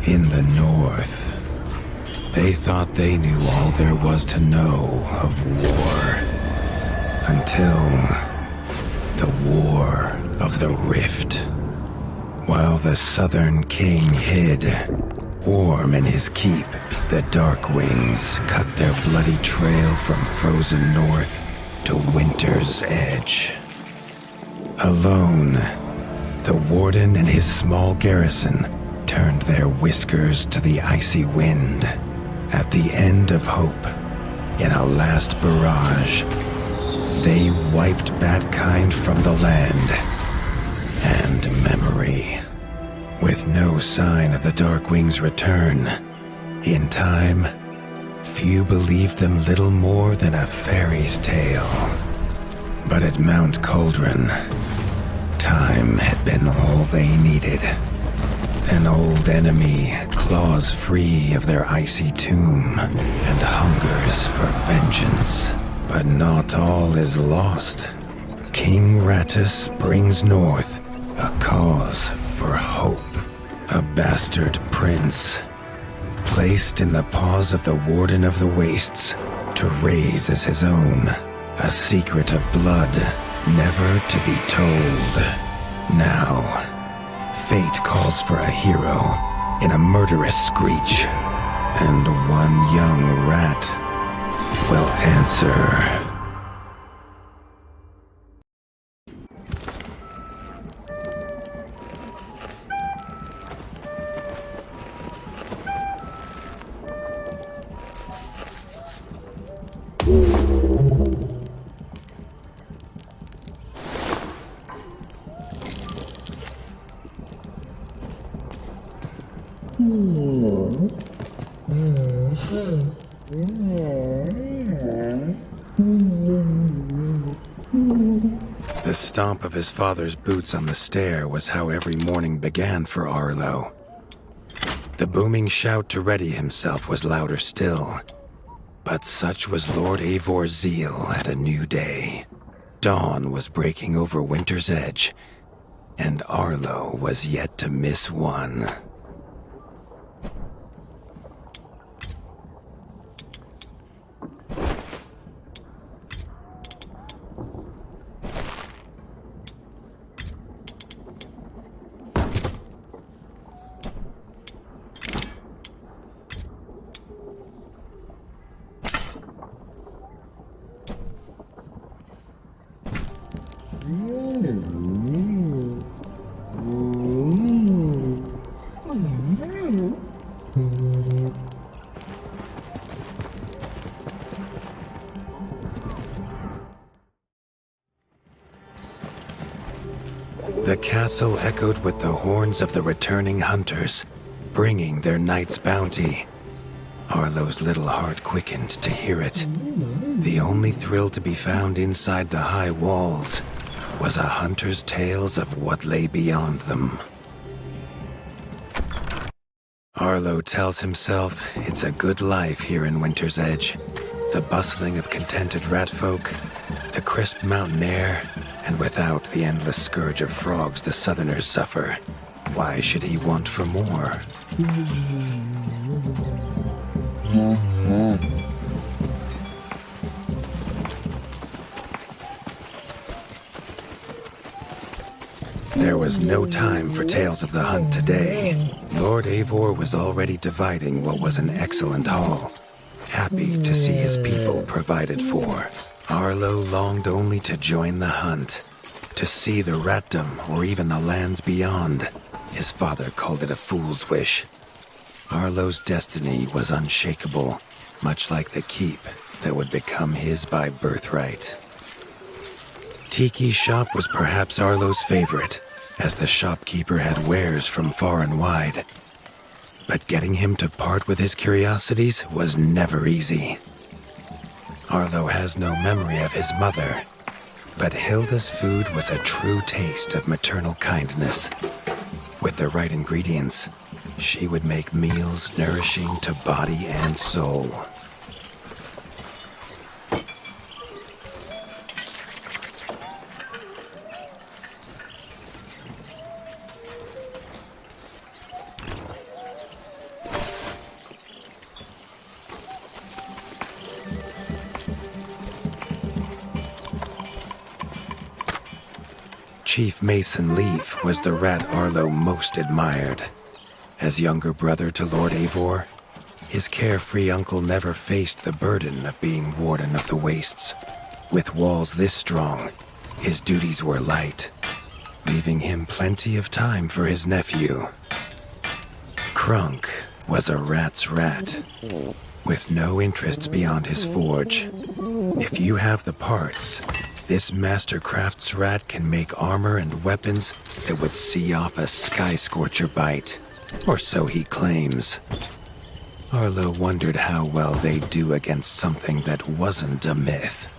In the north, they thought they knew all there was to know of war. Until the War of the Rift. While the Southern King hid, warm in his keep, the Darkwings cut their bloody trail from frozen north to winter's edge. Alone, the Warden and his small garrison turned their whiskers to the icy wind. At the end of hope, in a last barrage, they wiped Batkind from the land and memory. With no sign of the Darkwings' return, in time, few believed them little more than a fairy's tale. But at Mount Cauldron, time had been all they needed. An old enemy claws free of their icy tomb and hungers for vengeance. But not all is lost. King Rattus brings north a cause for hope. A bastard prince, placed in the paws of the Warden of the Wastes to raise as his own. A secret of blood never to be told. Now, fate calls for a hero in a murderous screech, and one young rat will answer. The stomp of his father's boots on the stair was how every morning began for Arlo. The booming shout to ready himself was louder still. But such was Lord Eivor's zeal at a new day. Dawn was breaking over winter's edge, and Arlo was yet to miss one. The castle echoed with the horns of the returning hunters, bringing their night's bounty. Arlo's little heart quickened to hear it. The only thrill to be found inside the high walls was a hunter's tales of what lay beyond them. Arlo tells himself it's a good life here in Winter's Edge. The bustling of contented ratfolk, the crisp mountain air, and without the endless scourge of frogs the southerners suffer. Why should he want for more? There was no time for tales of the hunt today. Lord Eivor was already dividing what was an excellent haul, happy to see his people provided for. Arlo longed only to join the hunt, to see the ratdom or even the lands beyond. His father called it a fool's wish. Arlo's destiny was unshakable, much like the keep that would become his by birthright. Tiki's shop was perhaps Arlo's favorite, as the shopkeeper had wares from far and wide. But getting him to part with his curiosities was never easy. Arlo has no memory of his mother, but Hilda's food was a true taste of maternal kindness. With the right ingredients, she would make meals nourishing to body and soul. Chief Mason Leaf was the rat Arlo most admired. As younger brother to Lord Eivor, his carefree uncle never faced the burden of being Warden of the Wastes. With walls this strong, his duties were light, leaving him plenty of time for his nephew. Krunk was a rat's rat, with no interests beyond his forge. If you have the parts, this Mastercraft's rat can make armor and weapons that would see off a sky scorcher bite, or so he claims. Arlo wondered how well they'd do against something that wasn't a myth.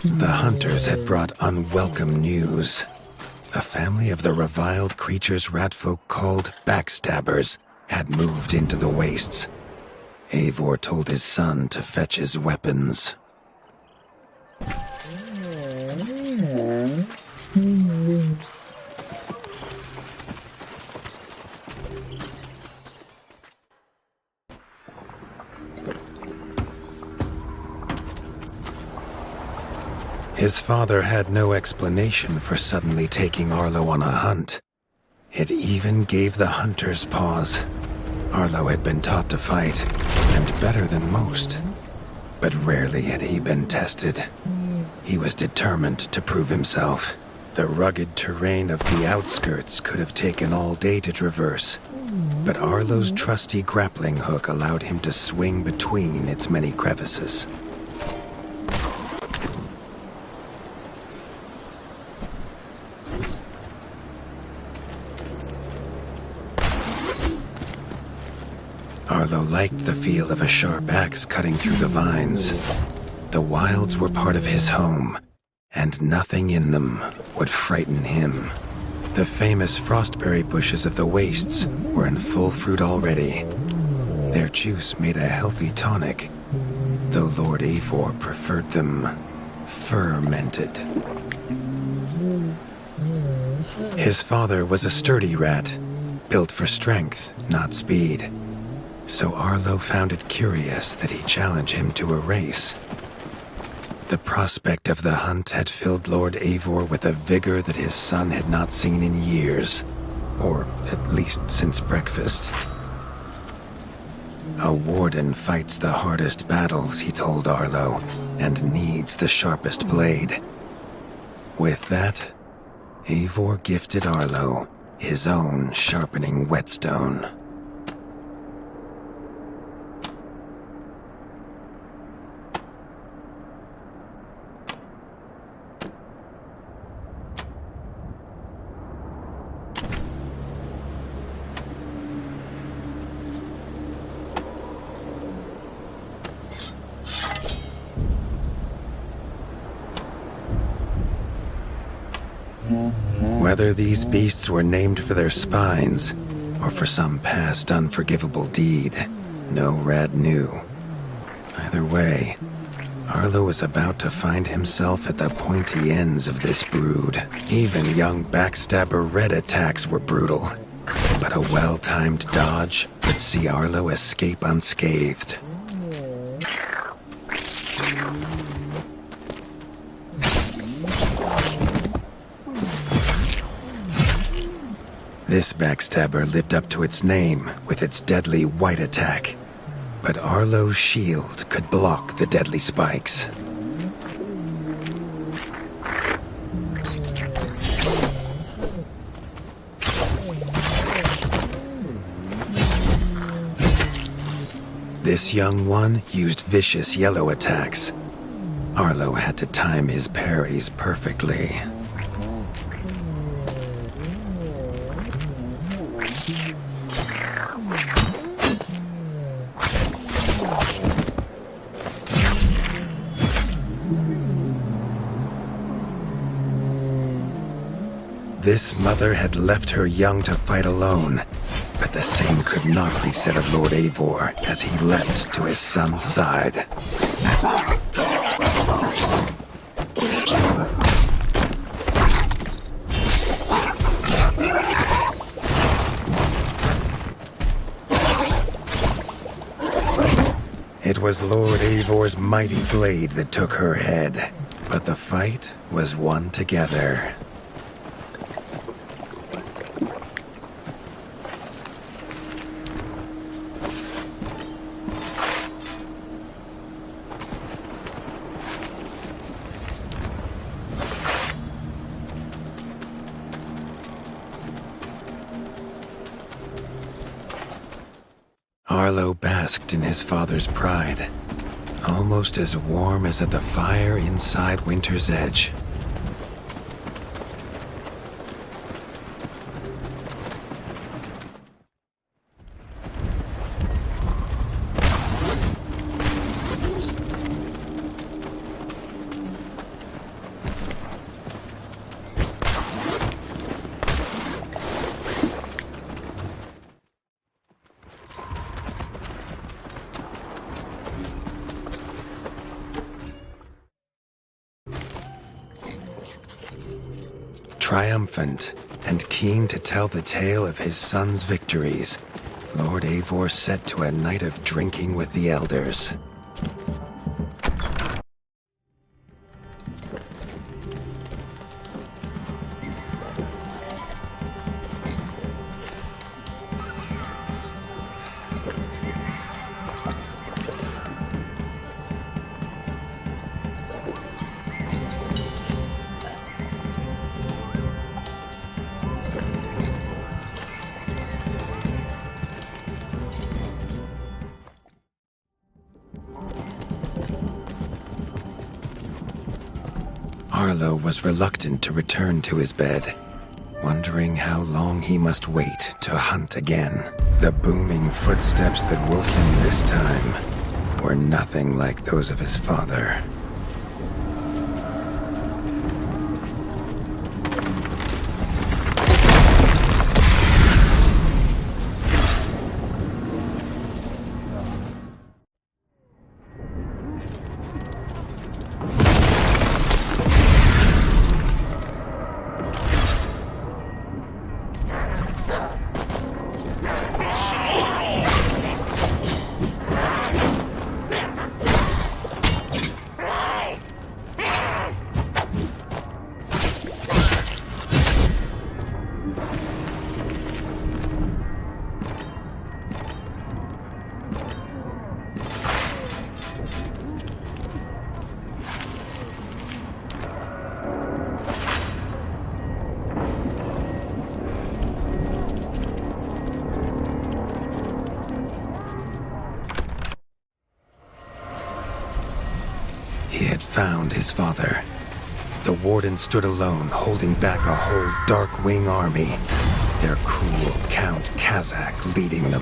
The hunters had brought unwelcome news. A family of the reviled creatures ratfolk called backstabbers had moved into the wastes. Eivor told his son to fetch his weapons. His father had no explanation for suddenly taking Arlo on a hunt. It even gave the hunters pause. Arlo had been taught to fight, and better than most. But rarely had he been tested. He was determined to prove himself. The rugged terrain of the outskirts could have taken all day to traverse, but Arlo's trusty grappling hook allowed him to swing between its many crevices. Arlo liked the feel of a sharp axe cutting through the vines. The wilds were part of his home, and nothing in them would frighten him. The famous frostberry bushes of the wastes were in full fruit already. Their juice made a healthy tonic, though Lord Eivor preferred them fermented. His father was a sturdy rat, built for strength, not speed. So Arlo found it curious that he challenge him to a race. The prospect of the hunt had filled Lord Eivor with a vigor that his son had not seen in years, or at least since breakfast. A warden fights the hardest battles, he told Arlo, and needs the sharpest blade. With that, Eivor gifted Arlo his own sharpening whetstone. Whether these beasts were named for their spines, or for some past unforgivable deed, no rat knew. Either way, Arlo was about to find himself at the pointy ends of this brood. Even young backstabber red attacks were brutal, but a well-timed dodge would see Arlo escape unscathed. This backstabber lived up to its name with its deadly white attack, but Arlo's shield could block the deadly spikes. This young one used vicious yellow attacks. Arlo had to time his parries perfectly. This mother had left her young to fight alone, but the same could not be said of Lord Eivor as he leapt to his son's side. It was Lord Eivor's mighty blade that took her head, but the fight was won together. Arlo basked in his father's pride, almost as warm as at the fire inside Winter's Edge. Triumphant and keen to tell the tale of his son's victories, Lord Eivor set to a night of drinking with the elders. Arlo was reluctant to return to his bed, wondering how long he must wait to hunt again. The booming footsteps that woke him this time were nothing like those of his father. He had found his father. The warden stood alone, holding back a whole Darkwing army, their cruel Count Kazak leading them.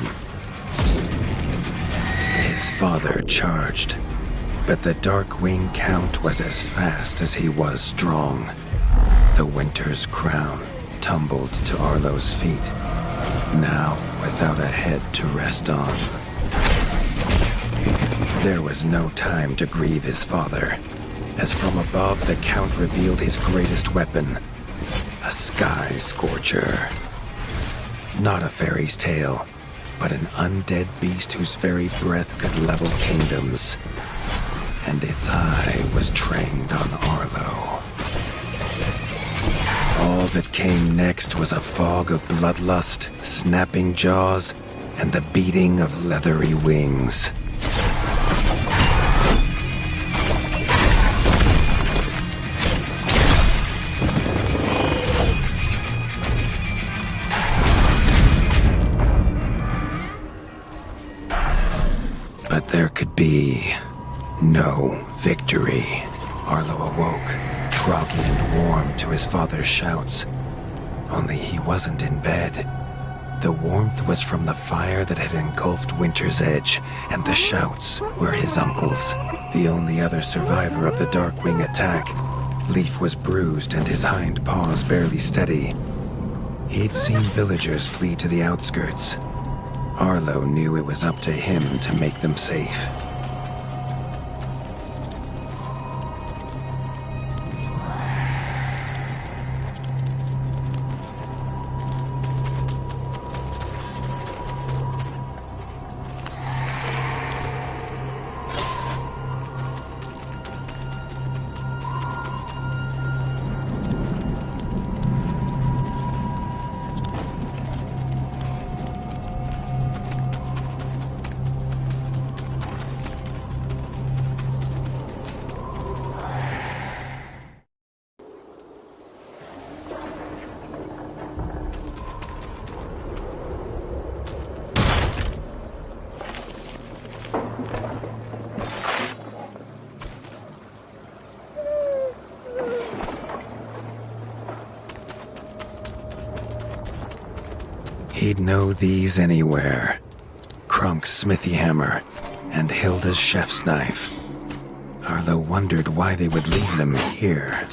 His father charged, but the Darkwing Count was as fast as he was strong. The Winter's crown tumbled to Arlo's feet, now without a head to rest on. There was no time to grieve his father, as from above the Count revealed his greatest weapon, a sky scorcher. Not a fairy's tale, but an undead beast whose very breath could level kingdoms. And its eye was trained on Arlo. All that came next was a fog of bloodlust, snapping jaws, and the beating of leathery wings. But there could be no victory. Arlo awoke, groggy and warm to his father's shouts. Only he wasn't in bed. The warmth was from the fire that had engulfed Winter's Edge, and the shouts were his uncle's. The only other survivor of the Darkwing attack, Leaf was bruised and his hind paws barely steady. He'd seen villagers flee to the outskirts. Arlo knew it was up to him to make them safe. He'd know these anywhere. Krunk's smithy hammer and Hilda's chef's knife. Arlo wondered why they would leave them here.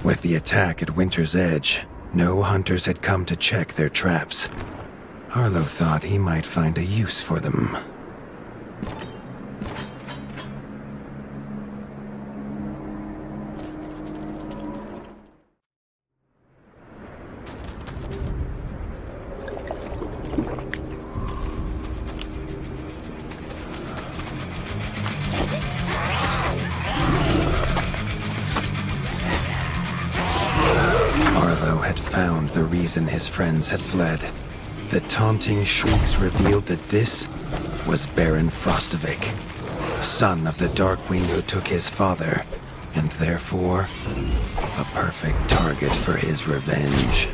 With the attack at Winter's Edge, no hunters had come to check their traps. Arlo thought he might find a use for them. Found the reason his friends had fled. The taunting shrieks revealed that this was Baron Frostovik, son of the Darkwing who took his father, and therefore a perfect target for his revenge.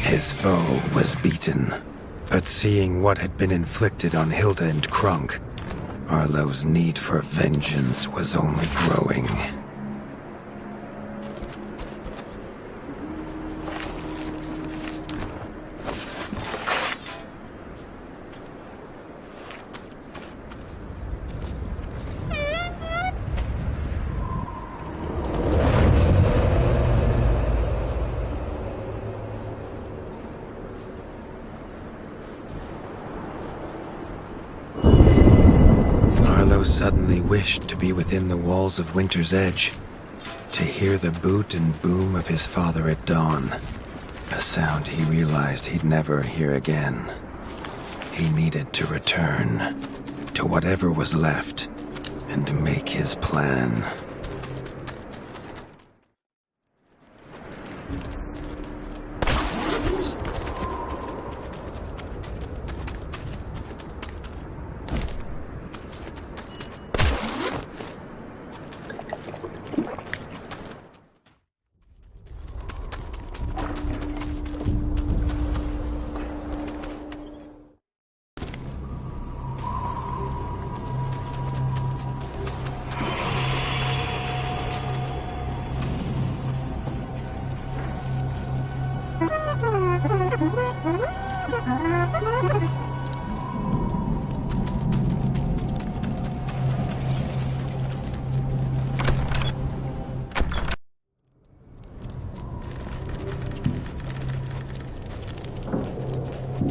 His foe was beaten, but seeing what had been inflicted on Hilda and Krunk, Arlo's need for vengeance was only growing. Arlo suddenly wished to be within the walls of Winter's Edge, to hear the boot and boom of his father at dawn, a sound he realized he'd never hear again. He needed to return to whatever was left and make his plan.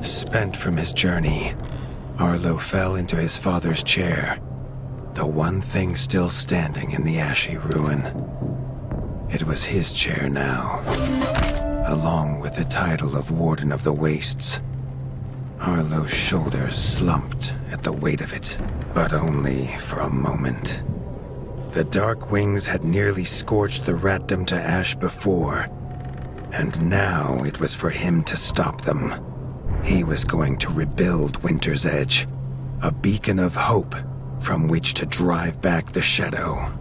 Spent from his journey, Arlo fell into his father's chair, the one thing still standing in the ashy ruin. It was his chair now, along with the title of Warden of the Wastes. Arlo's shoulders slumped at the weight of it, but only for a moment. The Darkwings had nearly scorched the ratdom to ash before, and now it was for him to stop them. He was going to rebuild Winter's Edge, a beacon of hope from which to drive back the shadow.